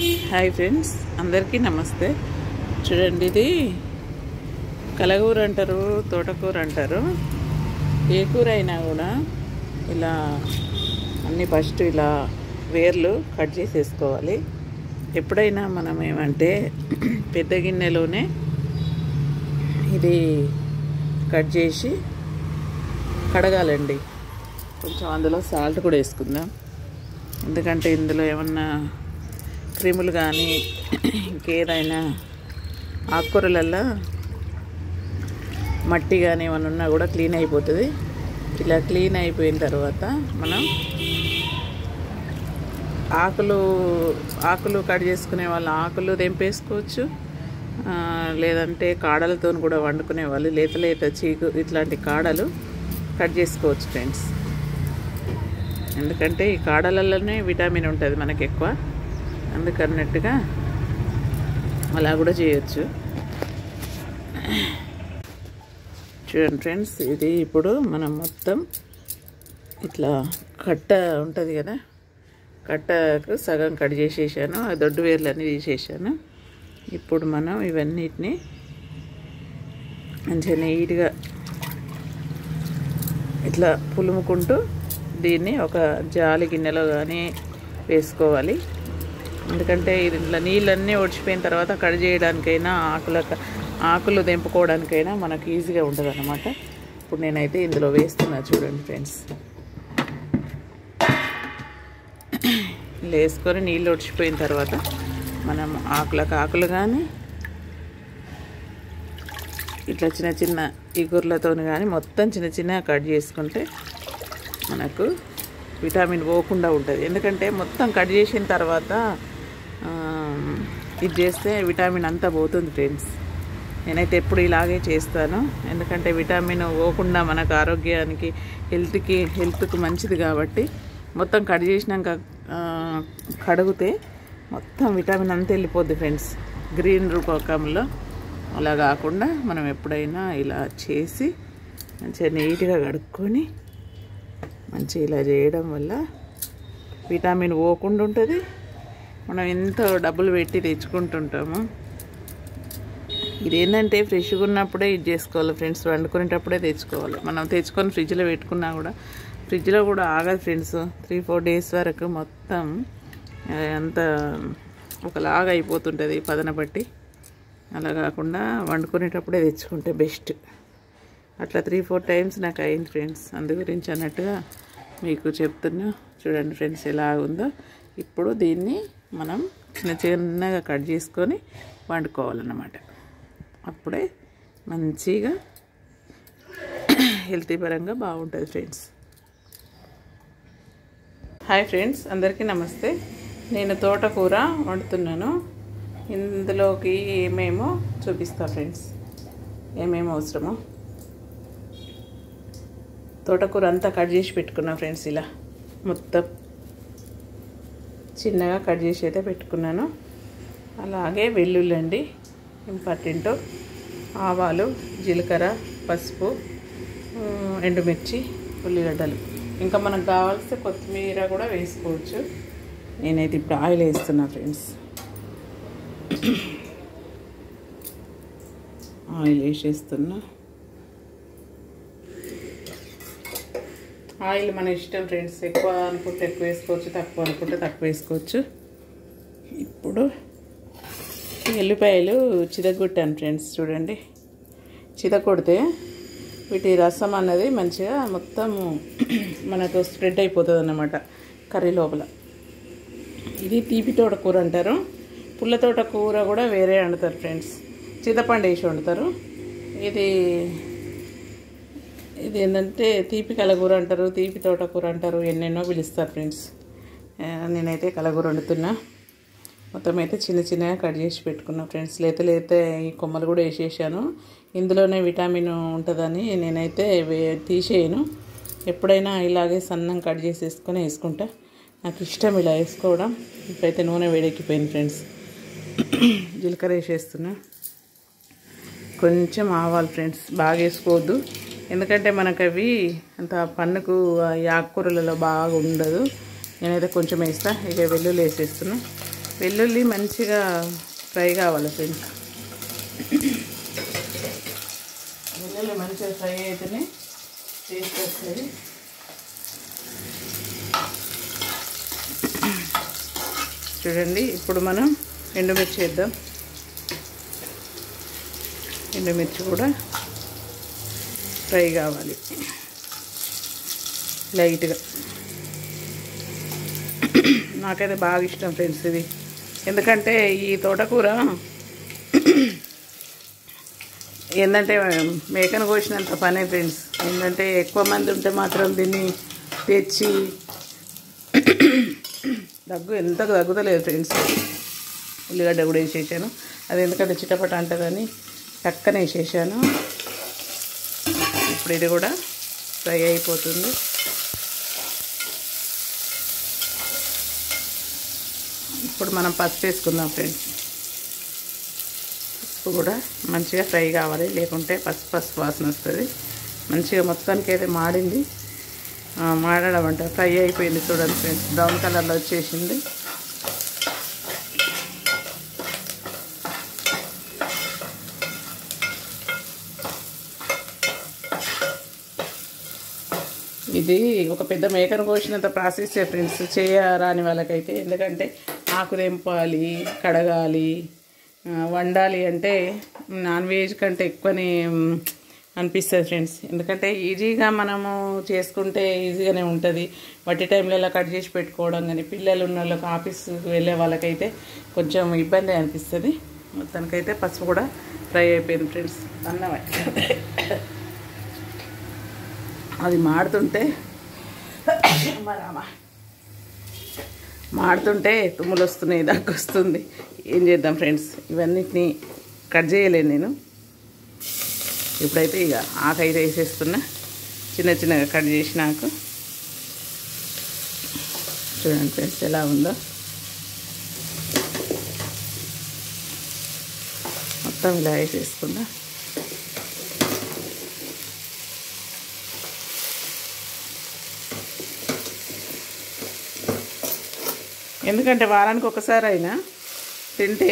Hi friends, అందరికీ నమస్తే. చూడండి, ఇది కలగూర అంటారు, తోటకూర అంటారు. ఏ కూర అయినా కూడా ఇలా అన్నీ ఫస్ట్ ఇలా వేర్లు కట్ చేసేసుకోవాలి. ఎప్పుడైనా మనం ఏమంటే పెద్ద గిన్నెలోనే ఇది కట్ చేసి కడగాలండి. కొంచెం అందులో సాల్ట్ కూడా వేసుకుందాం, ఎందుకంటే ఇందులో ఏమన్నా క్రిములు కానీ ఇంకేదైనా ఆకుకూరలల్లో మట్టి కానీ ఏమైనా ఉన్నా కూడా క్లీన్ అయిపోతుంది. ఇలా క్లీన్ అయిపోయిన తర్వాత మనం ఆకులు కట్ చేసుకునే వాళ్ళు ఆకులు తెంపేసుకోవచ్చు, లేదంటే కాడలతో కూడా వండుకునే వాళ్ళు లేత చీకు ఇట్లాంటి కాడలు కట్ చేసుకోవచ్చు ఫ్రెండ్స్. ఎందుకంటే ఈ కాడలలోనే విటమిన్ ఉంటుంది మనకి ఎక్కువ, అందుకన్నట్టుగా అలా కూడా చేయొచ్చు. చూడండి ఫ్రెండ్స్, ఇది ఇప్పుడు మనం మొత్తం ఇట్లా కట్ట ఉంటుంది కదా, కట్టకు సగం కట్ చేసేసాను, ఆ దొడ్డు వేర్లన్నీ తీసేసాను. ఇప్పుడు మనం ఇవన్నిటిని మంచిగా నీట్గా ఇట్లా పులుముకుంటూ దీన్ని ఒక జాలి గిన్నెలో కానీ వేసుకోవాలి. ఎందుకంటే ఇట్లా నీళ్ళన్నీ ఒడిచిపోయిన తర్వాత కట్ చేయడానికైనా ఆకులు తెంపుకోవడానికైనా మనకు ఈజీగా ఉంటుంది అన్నమాట. ఇప్పుడు నేనైతే ఇందులో వేస్తున్నా. చూడండి ఫ్రెండ్స్, వేసుకొని నీళ్ళు ఒడిచిపోయిన తర్వాత మనం ఆకులు కానీ ఇట్లా చిన్న ఇగుర్లతో కానీ మొత్తం చిన్న కట్ చేసుకుంటే మనకు విటమిన్ పోకుండా ఉంటుంది. ఎందుకంటే మొత్తం కట్ చేసిన తర్వాత ఇది చేస్తే విటమిన్ అంతా పోతుంది ఫ్రెండ్స్. నేనైతే ఎప్పుడు ఇలాగే చేస్తాను, ఎందుకంటే విటమిన్ పోకుండా మనకు ఆరోగ్యానికి హెల్త్కి మంచిది కాబట్టి. మొత్తం కట్ చేసినాక కడిగితే మొత్తం విటమిన్ అంతా వెళ్ళిపోద్ది ఫ్రెండ్స్, గ్రీన్ రూపకంలో. అలా కాకుండా మనం ఎప్పుడైనా ఇలా చేసి మంచిగా నీట్గా కడుక్కొని మంచిగా ఇలా చేయడం వల్ల విటమిన్ పోకుండా ఉంటుంది. మనం ఎంతో డబ్బులు పెట్టి తెచ్చుకుంటుంటాము. ఇదేంటంటే ఫ్రెష్గా ఉన్నప్పుడే ఇది చేసుకోవాలి ఫ్రెండ్స్, వండుకునేటప్పుడే తెచ్చుకోవాలి. మనం తెచ్చుకొని ఫ్రిడ్జ్లో పెట్టుకున్నా కూడా ఫ్రిడ్జ్లో కూడా ఆగదు ఫ్రెండ్స్. 3-4 డేస్ వరకు మొత్తం అంత ఒకలాగా అయిపోతుంటుంది పదన బట్టి. అలా కాకుండా వండుకునేటప్పుడే తెచ్చుకుంటే బెస్ట్. అట్లా 3-4 టైమ్స్ నాకు అయింది ఫ్రెండ్స్, అందు గురించి అన్నట్టుగా మీకు చెప్తున్నా. చూడండి ఫ్రెండ్స్ ఎలా ఉందో. ఇప్పుడు దీన్ని మనం చిన్నగా కట్ చేసుకొని వండుకోవాలన్నమాట. అప్పుడే మంచిగా హెల్తీ పరంగా బాగుంటుంది ఫ్రెండ్స్. హాయ్ ఫ్రెండ్స్, అందరికీ నమస్తే. నేను తోటకూర వండుతున్నాను. ఇందులోకి ఏమేమో చూపిస్తా ఫ్రెండ్స్, ఏమేమి అవసరమో. తోటకూర అంతా కట్ చేసి పెట్టుకున్నా ఫ్రెండ్స్. ఇలా మొత్తం చిన్నగా కట్ చేసి అయితే పెట్టుకున్నాను. అలాగే వెల్లుల్లి అండి ఇంపార్టెంట్, ఆవాలు, జీలకర్ర, పసుపు, ఎండుమిర్చి, ఉల్లిగడ్డలు. ఇంకా మనకు కావాల్సిన కొత్తిమీర కూడా వేసుకోవచ్చు. నేనైతే ఇప్పుడు ఆయిల్ వేస్తున్నా ఫ్రెండ్స్. ఆయిల్ వేసేస్తున్నా. ఆయిల్ మన ఇష్టం ఫ్రెండ్స్, ఎక్కువ అనుకుంటే ఎక్కువ వేసుకోవచ్చు, తక్కువ అనుకుంటే తక్కువ వేసుకోవచ్చు. ఇప్పుడు ఎల్లిపాయలు చితగొట్టాను ఫ్రెండ్స్. చూడండి, చితగొడితే వీటి రసం అన్నది మంచిగా మొత్తం మనకు స్ప్రెడ్ అయిపోతుంది అన్నమాట కర్రీ లోపల. ఇది తీపి తోటకూర అంటారు. పుల్ల తోటకూర కూడా వేరే వండుతారు ఫ్రెండ్స్, చింతపండు వేసి వండుతారు. ఇది ఏంటంటే తీపి కలగూర అంటారు, తీపి తోటకూర అంటారు, ఎన్నెన్నో పిలుస్తారు ఫ్రెండ్స్. నేనైతే కలగూర వండుతున్నా. మొత్తం అయితే చిన్నగా కట్ చేసి పెట్టుకున్నా ఫ్రెండ్స్. లేత ఈ కొమ్మలు కూడా వేసేసాను. ఇందులోనే విటమిన్ ఉంటుందని నేనైతే తీసేయను. ఎప్పుడైనా ఇలాగే సన్నంగా కట్ చేసేసుకొని వేసుకుంటా, నాకు ఇష్టం ఇలా వేసుకోవడం. ఇప్పుడైతే నూనె వేడెక్కిపోయింది ఫ్రెండ్స్. జీలకర్ర వేసేస్తున్నా. కొంచెం ఆవాలు ఫ్రెండ్స్, బాగా వేసుకోవద్దు, ఎందుకంటే మనకు అవి అంత పన్నుకు ఆకుకూరలలో బాగా ఉండదు. నేనైతే కొంచెం వేస్తా. ఇక వెల్లుల్లి వేసేస్తున్నా. వెల్లుల్లి మంచిగా ఫ్రై కావాలి ఫ్రెండ్స్. వెల్లుల్లి మంచిగా ఫ్రై అయితేనే టేస్ట్ వస్తుంది. చూడండి, ఇప్పుడు మనం ఎండుమిర్చి వేద్దాం. ఎండుమిర్చి కూడా ఫ్రై కావాలి లైట్గా. నాకైతే బాగా ఇష్టం ఫ్రెండ్స్ ఇది. ఎందుకంటే ఈ తోటకూర ఏంటంటే మేకను కోసినంత పనే ఫ్రెండ్స్. ఏంటంటే ఎక్కువ మంది ఉంటే మాత్రం దీన్ని తెచ్చి ఎంత తగ్గుతలేదు ఫ్రెండ్స్. ఉల్లిగడ్డ కూడా వేసేసాను. అది ఎందుకంటే చిటపట అంటదని టక్కన వేసేసాను. ఇప్పుడు ఇది కూడా ఫ్రై అయిపోతుంది. ఇప్పుడు మనం పసుపు వేసుకుందాం ఫ్రెండ్స్. పసుపు కూడా మంచిగా ఫ్రై కావాలి, లేకుంటే పసుపు వాసన వస్తుంది. మంచిగా మొత్తానికి అయితే మాడింది. మాడడం అంటే ఫ్రై అయిపోయింది. చూడండి ఫ్రెండ్స్, బ్రౌన్ కలర్లో వచ్చేసింది. ఇది ఒక పెద్ద మేకను కోసినంత ప్రాసెస్ ఫ్రెండ్స్ చేయరాని వాళ్ళకైతే. ఎందుకంటే ఆకు తెంపాలి, కడగాలి, వండాలి అంటే నాన్ వెజ్ కంటే ఎక్కువనే అనిపిస్తుంది ఫ్రెండ్స్. ఎందుకంటే ఈజీగా మనము చేసుకుంటే ఈజీగానే ఉంటుంది. వట్టి టైంలో ఇలా కట్ చేసి పెట్టుకోవడం, కానీ పిల్లలు ఉన్న వాళ్ళకి ఆఫీస్కి వెళ్ళే వాళ్ళకైతే కొంచెం ఇబ్బంది అనిపిస్తుంది. మొత్తానికైతే పసుపు కూడా ఫ్రై అయిపోయింది ఫ్రెండ్స్. అన్నం అది మాడుతుంటే తుమ్ములు వస్తున్నాయి, దగ్గు వస్తుంది. ఏం చేద్దాం ఫ్రెండ్స్, ఇవన్నిటిని కట్ చేయలేను నేను. ఇప్పుడైతే ఇక ఆకైతే వేసేస్తున్నా, చిన్న చిన్నగా కట్ చేసి. నాకు చూడండి ఫ్రెండ్స్ ఎలా ఉందో. మొత్తం ఇలా వేసేసుకుందా. ఎందుకంటే వారానికి ఒకసారి అయినా తింటే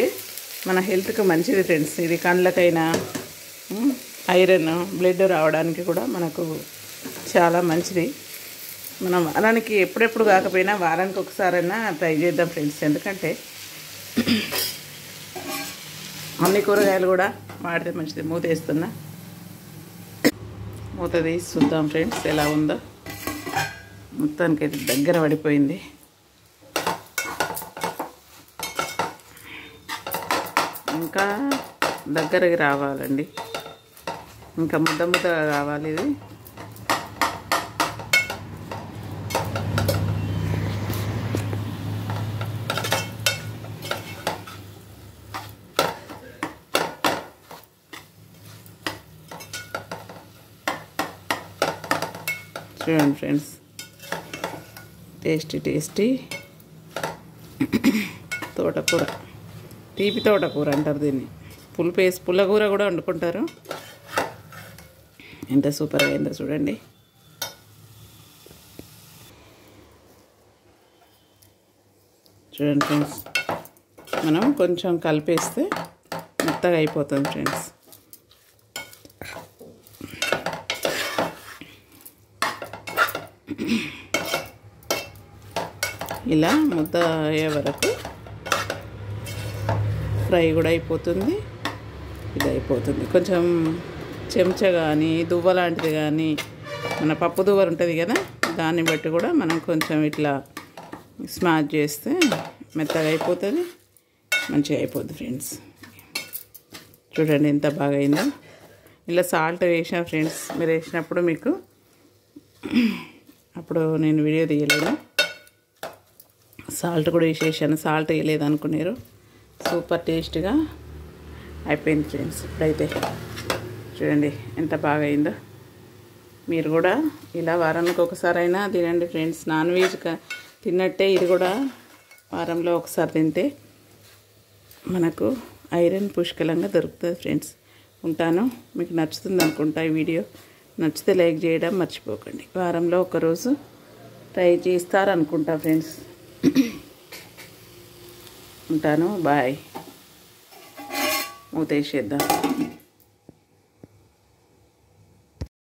మన హెల్త్కి మంచిది ఫ్రెండ్స్. ఇది కళ్ళకైనా ఐరన్, బ్లడ్ రావడానికి కూడా మనకు చాలా మంచిది. మనం వారానికి ఎప్పుడెప్పుడు కాకపోయినా వారానికి ఒకసారైనా ట్రై చేద్దాం ఫ్రెండ్స్. ఎందుకంటే అన్ని కూరగాయలు కూడా వాడితే మంచిది. మూత వేస్తున్నా. మూత తీసి చూద్దాం ఫ్రెండ్స్ ఎలా ఉందో. మొత్తానికి అయితే దగ్గర పడిపోయింది. ఇంకా దగ్గరకి రావాలండి, ఇంకా ముద్దగా కావాలి ఇది. చూడండి ఫ్రెండ్స్, టేస్టీ తోటకూర, తీపి తోటకూర అంటారు దీన్ని. పుల్లకూర కూడా వండుకుంటారు. ఎంత సూపర్గా అయిందో చూడండి. చూడండి ఫ్రెండ్స్, మనం కొంచెం కలిపేస్తే మెత్తగా అయిపోతుంది ఫ్రెండ్స్. ఇలా ముద్ద అయ్యే వరకు ఫ్రై కూడా అయిపోతుంది. ఇది అయిపోతుంది. కొంచెం చెంచా కానీ దువ్వ లాంటిది కానీ, మన పప్పు దువ్వ ఉంటుంది కదా, దాన్ని బట్టి కూడా మనం కొంచెం ఇట్లా స్మాష్ చేస్తే మెత్తగా అయిపోతుంది, మంచిగా అయిపోతుంది ఫ్రెండ్స్. చూడండి ఎంత బాగా అయిందో. ఇలా సాల్ట్ వేసాను ఫ్రెండ్స్. మీరు వేసినప్పుడు మీకు అప్పుడు నేను వీడియో తీయలేను. సాల్ట్ కూడా వేసేసాను. సాల్ట్ వేయలేదు అనుకున్నారు. సూపర్ టేస్ట్గా అయిపోయింది ఫ్రెండ్స్. ఇప్పుడైతే చూడండి ఎంత బాగా అయిందో. మీరు కూడా ఇలా వారానికి ఒకసారైనా తినండి ఫ్రెండ్స్. నాన్ వెజ్ తిన్నట్టే ఇది కూడా వారంలో ఒకసారి తింటే మనకు ఐరన్ పుష్కలంగా దొరుకుతుంది ఫ్రెండ్స్. ఉంటాను. మీకు నచ్చుతుంది అనుకుంటా ఈ వీడియో. నచ్చితే లైక్ చేయడం మర్చిపోకండి. వారంలో ఒకరోజు ట్రై చేస్తారనుకుంటా ఫ్రెండ్స్. ఉంటాను. బాయ్. మూతేసేద్దాం.